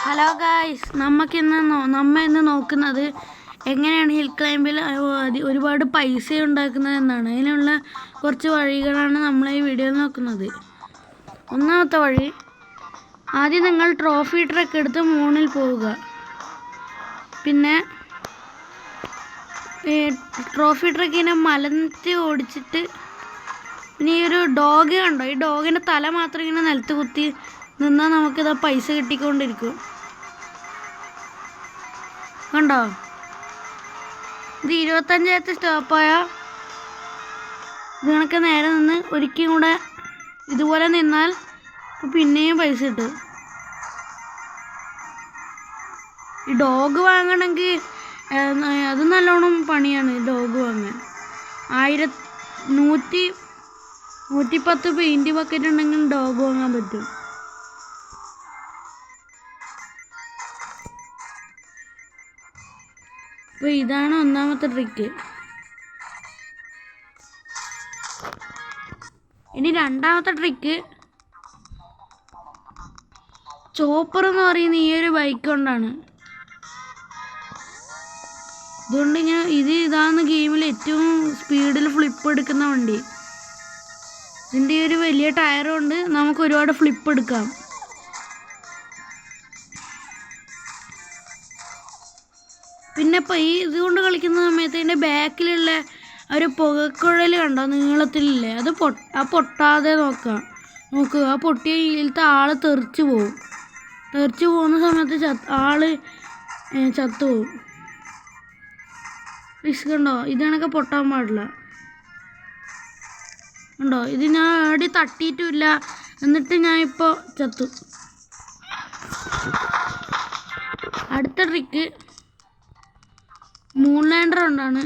Hello guys, നമ്മ ഇന്ന് നോക്കുന്നത് എങ്ങനെയാണ് ഹിൽ ക്ലൈമ്പിൽ ഒരുപാട് പൈസ ഉണ്ടാക്കുന്നത് എന്നാണ്. അതിനുള്ള കുറച്ച് വഴികളാണ് നമ്മൾ ഈ വീഡിയോയിൽ നോക്കുന്നത്. ഒന്നാമത്തെ വഴി, ആദ്യം നിങ്ങൾ ട്രോഫി ട്രക്ക് എടുത്ത് മൂണിൽ പോവുക. പിന്നെ ട്രോഫി ട്രക്കിനെ മലത്തി ഓടിച്ചിട്ട് പിന്നെ ഈ ഒരു ഡോഗ് കണ്ടോ, ഈ ഡോഗിൻ്റെ തല മാത്രം ഇങ്ങനെ നിലത്ത് കുത്തി നിന്നാൽ നമുക്കിതാ പൈസ കിട്ടിക്കൊണ്ടിരിക്കും. കണ്ടോ, ഇത് 25ാമത്തെ സ്റ്റോപ്പായ ഇത് കണക്ക് നേരെ നിന്ന് ഒരിക്കലും കൂടെ ഇതുപോലെ നിന്നാൽ പിന്നെയും പൈസ കിട്ടും. ഈ ഡോഗ് വാങ്ങണമെങ്കിൽ അത് നല്ലോണം പണിയാണ്. ഡോഗ് വാങ്ങാൻ 110 പെയിൻറ്റ് ബക്കറ്റ് ഉണ്ടെങ്കിൽ ഡോഗ് വാങ്ങാൻ പറ്റും. അപ്പോൾ ഇതാണ് ഒന്നാമത്തെ ട്രിക്ക്. ഇനി രണ്ടാമത്തെ ട്രിക്ക്, ചോപ്പർ എന്ന് പറയുന്ന ഈ ഒരു ബൈക്ക് കൊണ്ടാണ്. ഇതുകൊണ്ട് ഇതാണ് ഗെയിമിൽ ഏറ്റവും സ്പീഡിൽ ഫ്ലിപ്പ് എടുക്കുന്ന വണ്ടി. ഇതിൻ്റെ ഒരു വലിയ ടയർ കൊണ്ട് നമുക്ക് ഒരുപാട് ഫ്ലിപ്പ് എടുക്കാം. പിന്നെ ഇപ്പോൾ ഇതുകൊണ്ട് കളിക്കുന്ന സമയത്ത് ഇതിൻ്റെ ബാക്കിലുള്ള ഒരു പുകക്കുഴൽ കണ്ടോ, നീളത്തിലില്ലേ, അത് പൊട്ടാതെ നോക്കുക. ആ പൊട്ടിയ ഇതിലത്തെ ആൾ തെറിച്ച് പോകുന്ന സമയത്ത് ആള് ചത്തുപോകും. റിസ്ക് ഉണ്ടോ, ഇത് കണക്കെ പൊട്ടാൻ പാടില്ല. ഉണ്ടോ, ഇത് ഞാൻ എവിടെ തട്ടിയിട്ടുമില്ല, എന്നിട്ട് ഞാൻ ഇപ്പോൾ ചത്തു. അടുത്ത ട്രിക്ക് മൂൺ ലാൻഡർ കൊണ്ടാണ്.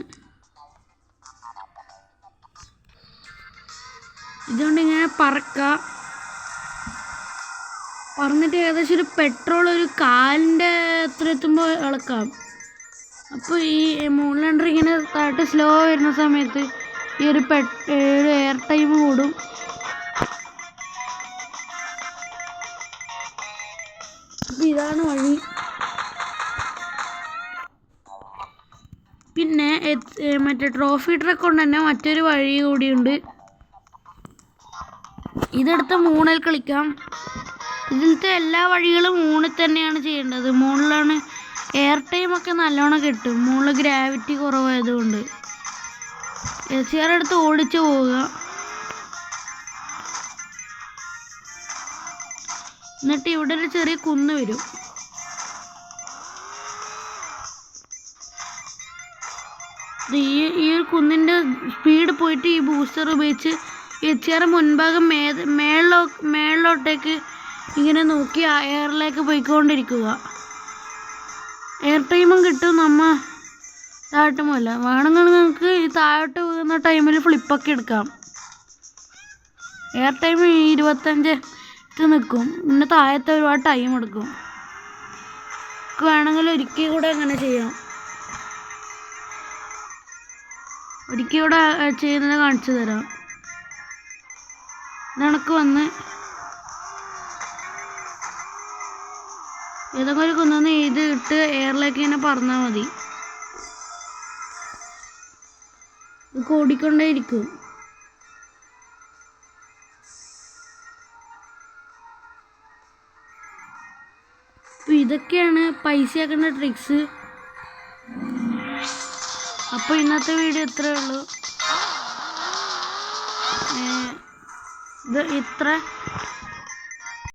ഇതുകൊണ്ട് ഇങ്ങനെ പറന്നിട്ട് ഏകദേശം ഒരു പെട്രോൾ ഒരു കാലിൻ്റെ അത്ര എത്തുമ്പോൾ ഇളക്കാം. അപ്പോൾ ഈ മൂൺ ലാൻഡർ ഇങ്ങനെ താഴോട്ട് സ്ലോ വരുന്ന സമയത്ത് ഈ ഒരു എയർ ടൈം കൂടും. അപ്പോൾ ഇതാണ് വഴി. പിന്നെ മറ്റേ ട്രോഫി ട്രക്ക് കൊണ്ട് തന്നെ മറ്റൊരു വഴി കൂടിയുണ്ട്. ഇതെടുത്ത് മൂണിൽ കളിക്കാം. ഇതിലത്തെ എല്ലാ വഴികളും മൂണിൽ തന്നെയാണ് ചെയ്യേണ്ടത്. മൂണിലാണ് എയർ ടൈമൊക്കെ നല്ലോണം കിട്ടും. മൂണിൽ ഗ്രാവിറ്റി കുറവായതുകൊണ്ട് SR എടുത്ത് ഓടിച്ച് പോവുക. എന്നിട്ട് ഇവിടെ ഒരു ചെറിയ കുന്ന് വരും. ഈ ഒരു കുന്നിൻ്റെ സ്പീഡ് പോയിട്ട് ഈ ബൂസ്റ്റർ ഉപയോഗിച്ച് SR മുൻഭാഗം മേളിലോട്ടേക്ക് ഇങ്ങനെ നോക്കി എയറിലേക്ക് പോയിക്കൊണ്ടിരിക്കുക. എയർ ടൈമും കിട്ടും. താഴോട്ടുമല്ല വേണമെങ്കിൽ നിങ്ങൾക്ക് ഈ താഴോട്ട് വീഴുന്ന ടൈമിൽ ഫ്ലിപ്പൊക്കെ എടുക്കാം. എയർ ടൈം 25 നിൽക്കും. പിന്നെ താഴത്തെ ഒരുപാട് ടൈം എടുക്കും. വേണമെങ്കിൽ ഒരിക്കൽ കൂടെ അങ്ങനെ ചെയ്യാം. ഒരിക്കൽ കൂടെ ചെയ്യുന്നത് കാണിച്ചു തരാം. നിനക്ക് വന്ന് ഏതൊക്കെ ഒരു കുന്നൊന്ന് ഇത് ഇട്ട് എയറിലേക്ക് ഇങ്ങനെ പറന്നാൽ മതി. ഇത് ഓടിക്കൊണ്ടേയിരിക്കും. അപ്പോൾ ഇതൊക്കെയാണ് പൈസയാക്കുന്ന ട്രിക്സ്. അപ്പോൾ ഇന്നത്തെ വീഡിയോ ഇത്രയേ ഉള്ളൂ. ഇത്ര